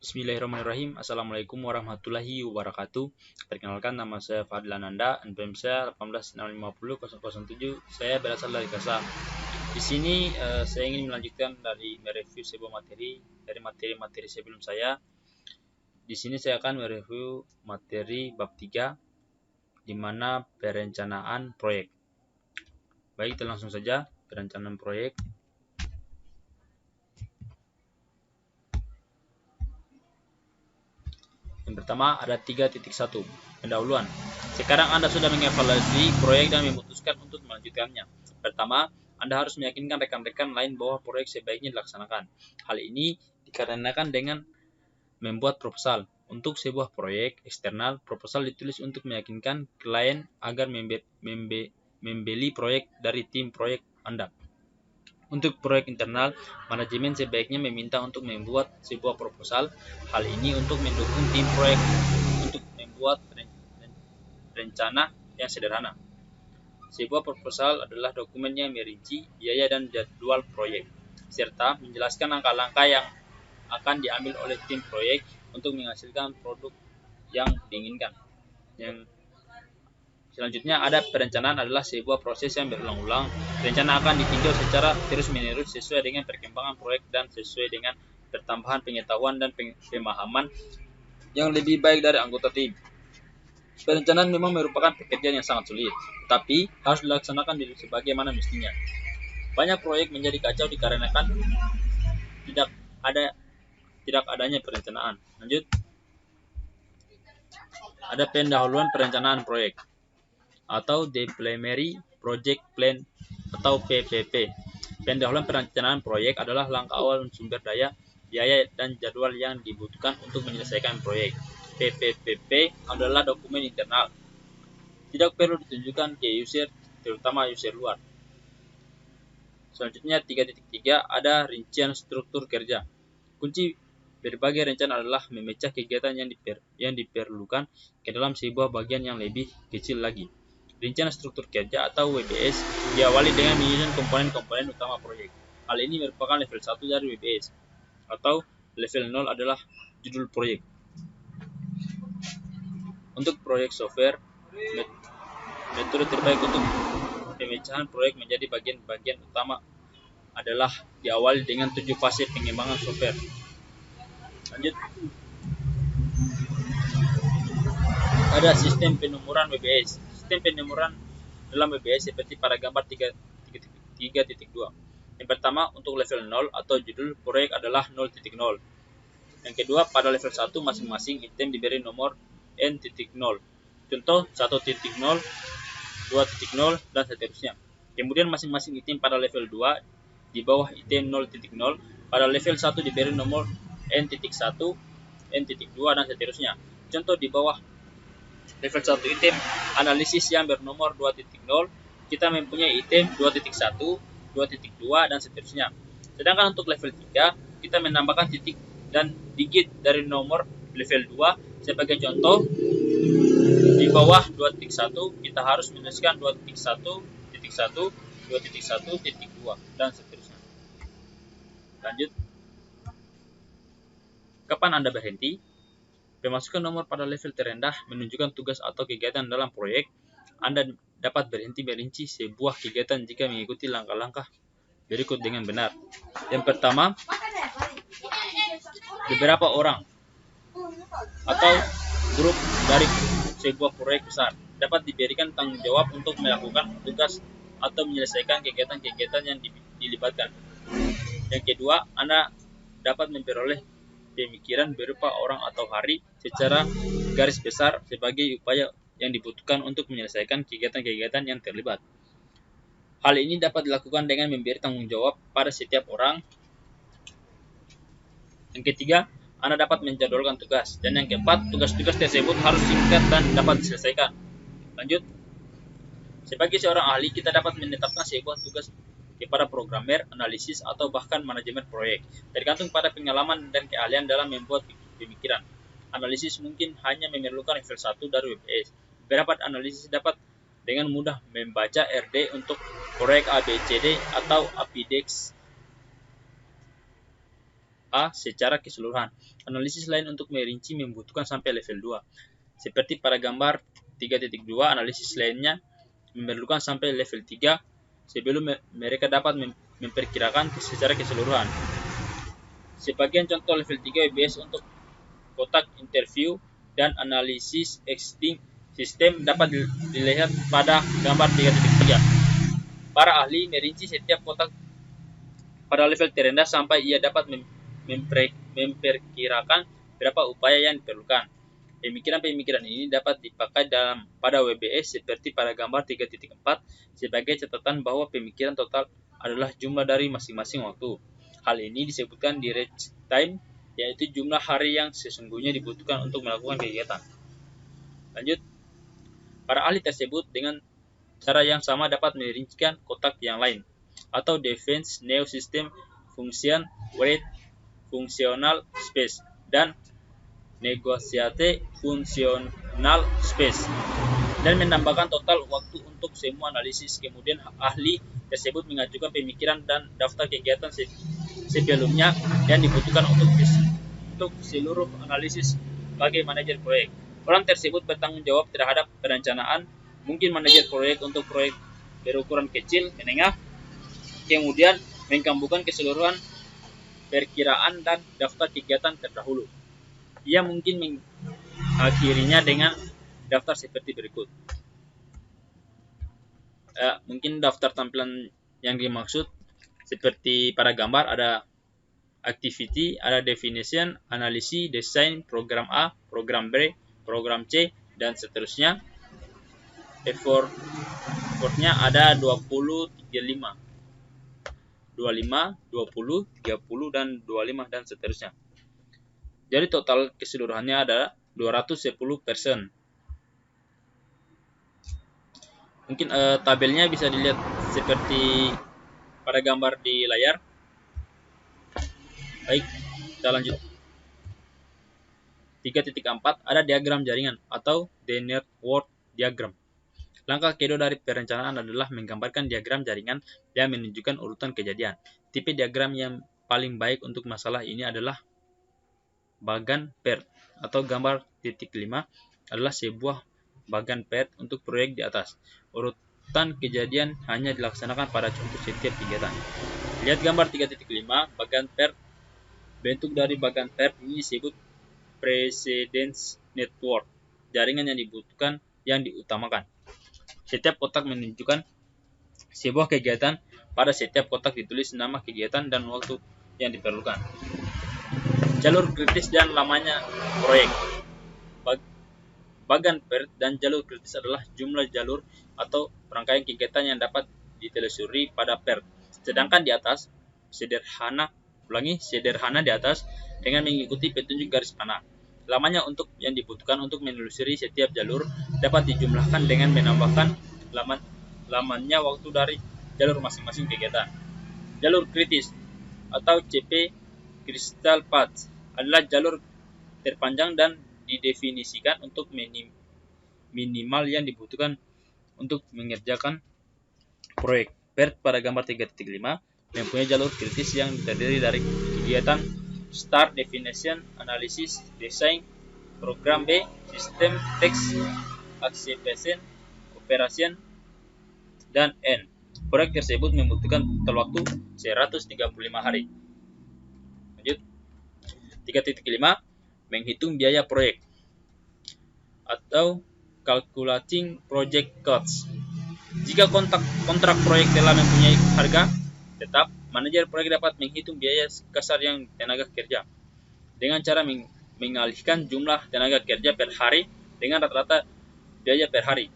Bismillahirrahmanirrahim. Assalamualaikum warahmatullahi wabarakatuh. Perkenalkan, nama saya Fadlan Nanda, NPM saya 18650007. Saya berasal dari Kasa. Di sini saya ingin melanjutkan dari mereview sebuah materi dari materi-materi sebelum saya. Di sini saya akan mereview materi bab 3, di mana perencanaan proyek. Baik, kita langsung saja perencanaan proyek. Yang pertama ada 3.1 pendahuluan. Sekarang Anda sudah mengevaluasi proyek dan memutuskan untuk melanjutkannya. Pertama, Anda harus meyakinkan rekan-rekan lain bahwa proyek sebaiknya dilaksanakan. Hal ini dikarenakan dengan membuat proposal. Untuk sebuah proyek eksternal, proposal ditulis untuk meyakinkan klien agar membeli proyek dari tim proyek Anda. Untuk proyek internal, manajemen sebaiknya meminta untuk membuat sebuah proposal. Hal ini untuk mendukung tim proyek untuk membuat rencana yang sederhana. Sebuah proposal adalah dokumen yang merinci biaya dan jadwal proyek, serta menjelaskan langkah-langkah yang akan diambil oleh tim proyek untuk menghasilkan produk yang diinginkan. Yang selanjutnya ada perencanaan adalah sebuah proses yang berulang-ulang. Rencana akan ditinjau secara terus-menerus sesuai dengan perkembangan proyek dan sesuai dengan pertambahan pengetahuan dan pemahaman yang lebih baik dari anggota tim. Perencanaan memang merupakan pekerjaan yang sangat sulit, tapi harus dilaksanakan sebagaimana mestinya. Banyak proyek menjadi kacau dikarenakan tidak adanya perencanaan. Lanjut. Ada pendahuluan perencanaan proyek atau The Preliminary Project Plan atau PPP. Pendahuluan perencanaan proyek adalah langkah awal sumber daya, biaya, dan jadwal yang dibutuhkan untuk menyelesaikan proyek. PPP adalah dokumen internal. Tidak perlu ditunjukkan ke user, terutama user luar. Selanjutnya 3.3 ada rincian struktur kerja. Kunci berbagai rencana adalah memecah kegiatan yang diperlukan ke dalam sebuah bagian yang lebih kecil lagi. Rincian struktur kerja atau WBS diawali dengan menyusun komponen-komponen utama proyek. Hal ini merupakan level 1 dari WBS, atau level 0 adalah judul proyek. Untuk proyek software, metode terbaik untuk pemecahan proyek menjadi bagian-bagian utama adalah diawali dengan 7 fase pengembangan software. Lanjut. Ada sistem penomoran WBS. Sistem penomoran dalam WBS seperti pada gambar 3.2. Yang pertama, untuk level 0 atau judul proyek adalah 0.0. Yang kedua, pada level 1 masing-masing item diberi nomor N.0. Contoh 1.0, 2.0, dan seterusnya. Kemudian masing-masing item pada level 2 di bawah item 0.0 pada level 1 diberi nomor N.1, N.2, dan seterusnya. Contoh di bawah level 1 item analisis yang bernomor 2.0, kita mempunyai item 2.1, 2.2, dan seterusnya. Sedangkan untuk level 3, kita menambahkan titik dan digit dari nomor level 2. Sebagai contoh, di bawah 2.1 kita harus menuliskan 2.1, 2.1, 2, dan seterusnya. Lanjut. Kapan Anda berhenti? Pemasukan nomor pada level terendah menunjukkan tugas atau kegiatan dalam proyek. Anda dapat berhenti merinci sebuah kegiatan jika mengikuti langkah-langkah berikut dengan benar. Yang pertama, beberapa orang atau grup dari sebuah proyek besar dapat diberikan tanggung jawab untuk melakukan tugas atau menyelesaikan kegiatan-kegiatan yang dilibatkan. Yang kedua, Anda dapat memperoleh pemikiran berupa orang atau hari secara garis besar sebagai upaya yang dibutuhkan untuk menyelesaikan kegiatan-kegiatan yang terlibat. Hal ini dapat dilakukan dengan memberi tanggung jawab pada setiap orang. Yang ketiga, Anda dapat menjadwalkan tugas. Dan yang keempat, tugas-tugas tersebut harus singkat dan dapat diselesaikan. Lanjut. Sebagai seorang ahli, kita dapat menetapkan sebuah tugas kepada programmer, analisis, atau bahkan manajemen proyek, tergantung pada pengalaman dan keahlian dalam membuat pemikiran. Analisis mungkin hanya memerlukan level 1 dari WBS. Beberapa analisis dapat dengan mudah membaca RD untuk proyek ABCD atau APIDEX. A secara keseluruhan. Analisis lain untuk merinci membutuhkan sampai level 2. Seperti pada gambar 3.2, analisis lainnya memerlukan sampai level 3 sebelum mereka dapat memperkirakan secara keseluruhan. Sebagian contoh level 3 WBS untuk kotak interview dan analisis existing sistem dapat dilihat pada gambar 3.3. Para ahli merinci setiap kotak pada level terendah sampai ia dapat memperkirakan berapa upaya yang diperlukan. Pemikiran-pemikiran ini dapat dipakai pada WBS seperti pada gambar 3.4 sebagai catatan bahwa pemikiran total adalah jumlah dari masing-masing waktu. Hal ini disebutkan di range time, yaitu jumlah hari yang sesungguhnya dibutuhkan untuk melakukan kegiatan. Lanjut, para ahli tersebut dengan cara yang sama dapat merincikan kotak yang lain, atau defense neo system function weight functional space dan negosiate functional space, dan menambahkan total waktu untuk semua analisis. Kemudian ahli tersebut mengajukan pemikiran dan daftar kegiatan sebelumnya yang dibutuhkan untuk seluruh analisis bagi manajer proyek. Orang tersebut bertanggung jawab terhadap perencanaan, mungkin manajer proyek untuk proyek berukuran kecil, menengah, kemudian menggabungkan keseluruhan perkiraan dan daftar kegiatan terdahulu. Ia mungkin mengakhirinya dengan daftar seperti berikut. Mungkin daftar tampilan yang dimaksud seperti pada gambar ada activity, ada definition, analisis, desain, program A, program B, program C, dan seterusnya. Effortnya ada 20, 35, 25, 20, 30, dan 25, dan seterusnya. Jadi total keseluruhannya ada 210%. Mungkin tabelnya bisa dilihat seperti pada gambar di layar. Baik, kita lanjut. 3.4 ada diagram jaringan atau the network diagram. Langkah kedua dari perencanaan adalah menggambarkan diagram jaringan yang menunjukkan urutan kejadian. Tipe diagram yang paling baik untuk masalah ini adalah bagan PERT atau gambar 5 adalah sebuah bagan PERT untuk proyek di atas. Urutan kejadian hanya dilaksanakan pada contoh setiap kegiatan. Lihat gambar 3.5, bagan PERT. Bentuk dari bagan PERT ini disebut precedence network, jaringan yang dibutuhkan yang diutamakan. Setiap kotak menunjukkan sebuah kegiatan, pada setiap kotak ditulis nama kegiatan dan waktu yang diperlukan. Jalur kritis dan lamanya proyek. Bagan PERT dan jalur kritis adalah jumlah jalur atau rangkaian kegiatan yang dapat ditelusuri pada PERT. Sedangkan di atas sederhana di atas dengan mengikuti petunjuk garis panah. Lamanya untuk yang dibutuhkan untuk menelusuri setiap jalur dapat dijumlahkan dengan menambahkan lamannya waktu dari jalur masing-masing kegiatan. Jalur kritis atau CP Critical Path adalah jalur terpanjang dan didefinisikan untuk minimal yang dibutuhkan untuk mengerjakan proyek. PERT pada gambar 3.5 mempunyai jalur kritis yang terdiri dari kegiatan start, definition, analisis, desain, program B, sistem, teks, execution, operation, dan N. Proyek tersebut membutuhkan total waktu 135 hari. Lanjut. 3.5 menghitung biaya proyek atau calculating project costs. Jika kontrak proyek telah mempunyai harga tetap, manajer proyek dapat menghitung biaya kasar yang tenaga kerja dengan cara mengalihkan jumlah tenaga kerja per hari dengan rata-rata biaya per hari.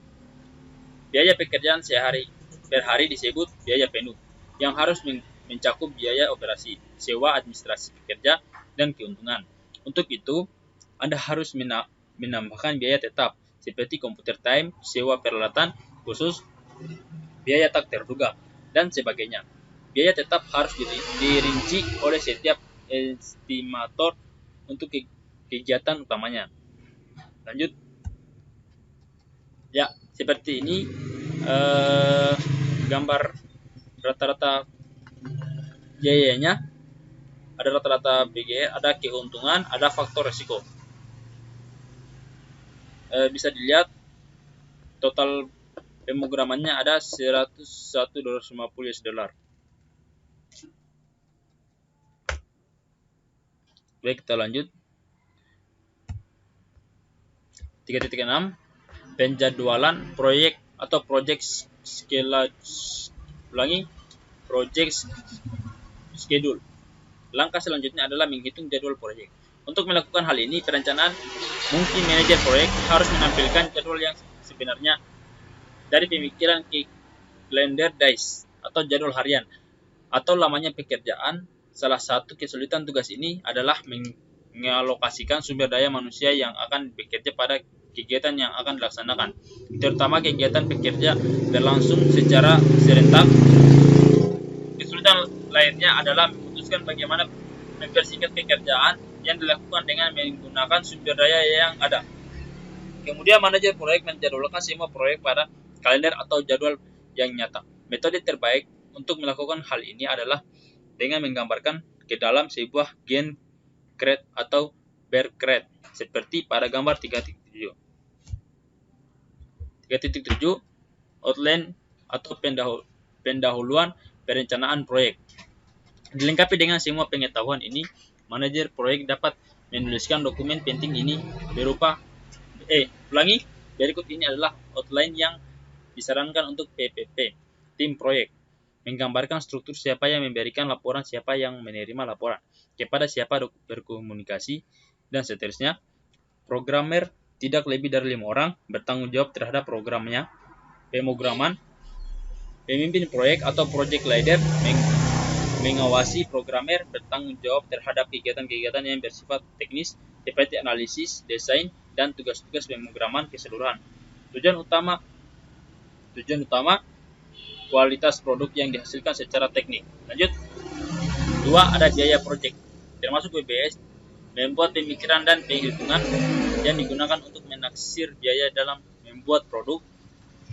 Biaya pekerjaan sehari per hari disebut biaya penuh, yang harus mencakup biaya operasi, sewa, administrasi pekerja, dan keuntungan. Untuk itu, Anda harus menambahkan biaya tetap seperti komputer time, sewa peralatan khusus, biaya tak terduga, dan sebagainya. Biaya tetap harus dirinci oleh setiap estimator untuk kegiatan utamanya. Lanjut. Ya, seperti ini gambar rata-rata biayanya. ada rata-rata BGR, ada keuntungan, ada faktor resiko. Bisa dilihat total pemrogramannya ada 101.250 US dollar. Baik, kita lanjut. 3.6 penjadwalan proyek atau project schedule. Langkah selanjutnya adalah menghitung jadwal proyek. Untuk melakukan hal ini, perencanaan mungkin manajer proyek harus menampilkan jadwal yang sebenarnya dari pemikiran ke calendar days atau jadwal harian atau lamanya pekerjaan. Salah satu kesulitan tugas ini adalah mengalokasikan sumber daya manusia yang akan bekerja pada kegiatan yang akan dilaksanakan, terutama kegiatan pekerja berlangsung secara serentak. Kesulitan lainnya adalah memutuskan bagaimana mempersingkat pekerjaan yang dilakukan dengan menggunakan sumber daya yang ada. Kemudian manajer proyek menjadwalkan semua proyek pada kalender atau jadwal yang nyata. Metode terbaik untuk melakukan hal ini adalah dengan menggambarkan ke dalam sebuah Gantt chart atau bar chart seperti pada gambar 3.7. 3.7 outline atau pendahuluan perencanaan proyek. Dilengkapi dengan semua pengetahuan ini, manajer proyek dapat menuliskan dokumen penting ini berupa berikut ini adalah outline yang disarankan untuk PPP, tim proyek. Menggambarkan struktur siapa yang memberikan laporan, siapa yang menerima laporan, kepada siapa berkomunikasi, dan seterusnya. Programmer tidak lebih dari 5 orang, bertanggung jawab terhadap programnya. Pemrograman, pemimpin proyek atau project leader mengawasi programmer, bertanggung jawab terhadap kegiatan-kegiatan yang bersifat teknis seperti analisis, desain, dan tugas-tugas pemrograman keseluruhan. Tujuan utama kualitas produk yang dihasilkan secara teknik. Lanjut. 2. Ada biaya proyek, termasuk BBS, membuat pemikiran dan perhitungan yang digunakan untuk menaksir biaya dalam membuat produk.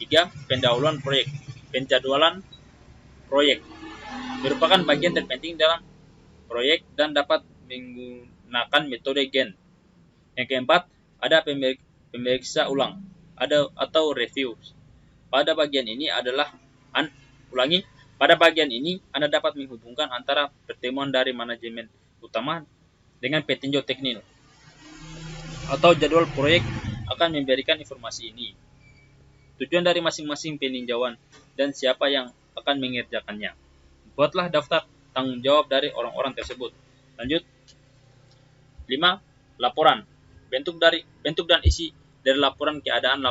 3. Pendahuluan proyek, penjadwalan proyek merupakan bagian terpenting dalam proyek dan dapat menggunakan metode Gantt. Yang keempat, ada pemeriksa ulang atau review. Pada bagian ini Anda dapat menghubungkan antara pertemuan dari manajemen utama dengan petinjau teknik atau jadwal proyek akan memberikan informasi ini. Tujuan dari masing-masing peninjauan dan siapa yang akan mengerjakannya. Buatlah daftar tanggung jawab dari orang-orang tersebut. Lanjut. 5. Laporan. Bentuk dan isi dari laporan keadaan,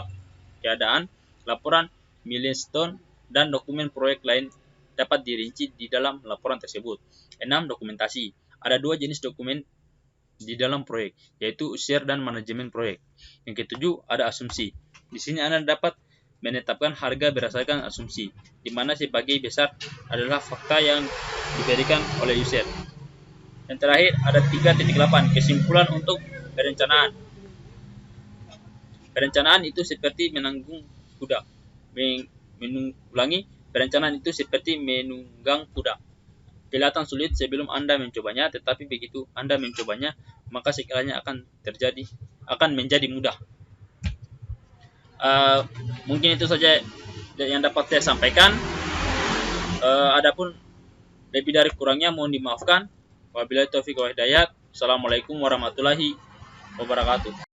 laporan milestone, dan dokumen proyek lain dapat dirinci di dalam laporan tersebut. 6. Dokumentasi. Ada 2 jenis dokumen di dalam proyek, yaitu user dan manajemen proyek. Yang ke-7, ada asumsi. Di sini Anda dapat menetapkan harga berdasarkan asumsi, di mana sebagai besar adalah fakta yang diberikan oleh user. Yang terakhir, ada 3.8, kesimpulan untuk perencanaan. Perencanaan itu seperti menunggang kuda. Perencanaan itu seperti menunggang kuda. Kelihatan sulit sebelum Anda mencobanya, tetapi begitu Anda mencobanya, maka segalanya akan menjadi mudah. Mungkin itu saja yang dapat saya sampaikan. Adapun lebih dari kurangnya mohon dimaafkan. Wabillahi taufiq wal hidayah. Assalamualaikum warahmatullahi wabarakatuh.